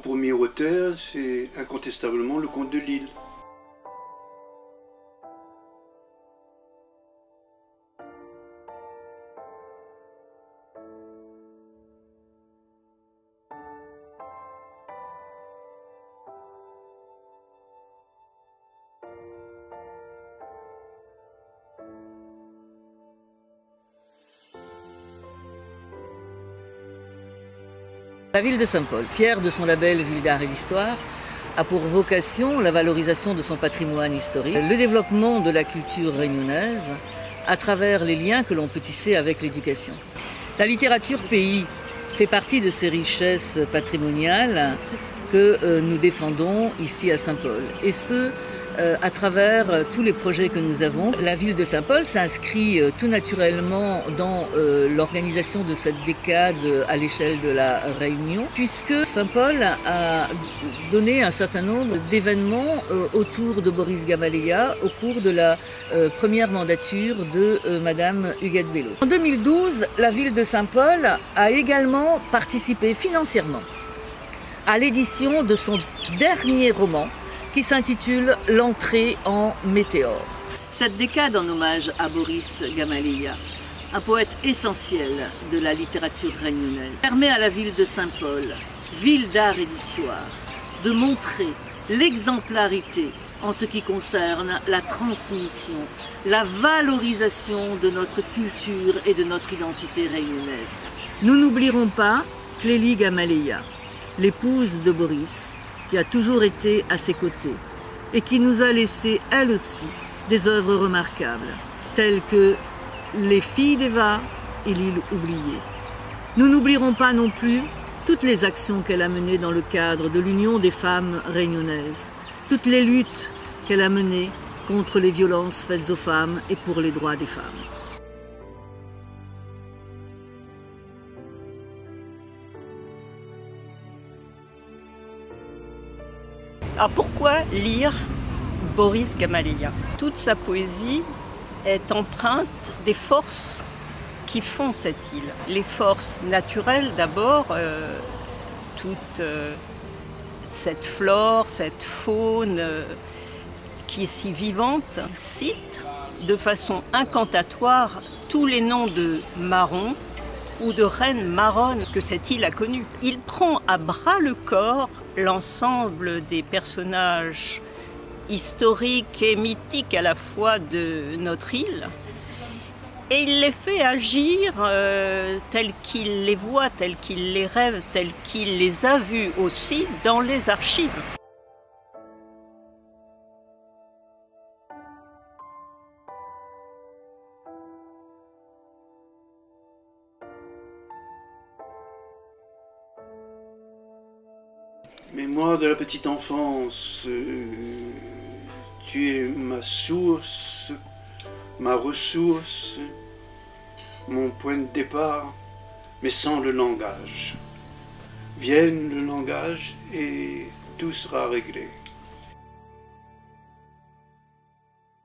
premier auteur, c'est incontestablement le comte de Lille. La ville de Saint-Paul, fière de son label Ville d'Art et d'Histoire, a pour vocation la valorisation de son patrimoine historique, le développement de la culture réunionnaise à travers les liens que l'on peut tisser avec l'éducation. La littérature pays fait partie de ces richesses patrimoniales que nous défendons ici à Saint-Paul. Et ce, à travers tous les projets que nous avons. La ville de Saint-Paul s'inscrit tout naturellement dans l'organisation de cette décade à l'échelle de la Réunion, puisque Saint-Paul a donné un certain nombre d'événements autour de Boris Gamaleya au cours de la première mandature de Madame Huguette Bello. En 2012, la ville de Saint-Paul a également participé financièrement à l'édition de son dernier roman, qui s'intitule « L'entrée en météore ». Cette décade en hommage à Boris Gamaleya, un poète essentiel de la littérature réunionnaise, permet à la ville de Saint-Paul, ville d'art et d'histoire, de montrer l'exemplarité en ce qui concerne la transmission, la valorisation de notre culture et de notre identité réunionnaise. Nous n'oublierons pas Clélie Gamaleya, l'épouse de Boris, qui a toujours été à ses côtés et qui nous a laissé, elle aussi, des œuvres remarquables, telles que Les filles d'Eva et L'île oubliée. Nous n'oublierons pas non plus toutes les actions qu'elle a menées dans le cadre de l'Union des femmes réunionnaises, toutes les luttes qu'elle a menées contre les violences faites aux femmes et pour les droits des femmes. Alors pourquoi lire Boris Gamaleya? Toute sa poésie est empreinte des forces qui font cette île. Les forces naturelles d'abord, toute cette flore, cette faune qui est si vivante. Il cite de façon incantatoire tous les noms de marrons ou de reines marronnes que cette île a connues. Il prend à bras le corps l'ensemble des personnages historiques et mythiques à la fois de notre île, et il les fait agir tels qu'il les voit, tels qu'il les rêve, tels qu'il les a vus aussi dans les archives. Mémoire de la petite enfance, tu es ma source, ma ressource, mon point de départ, mais sans le langage. Vienne le langage et tout sera réglé.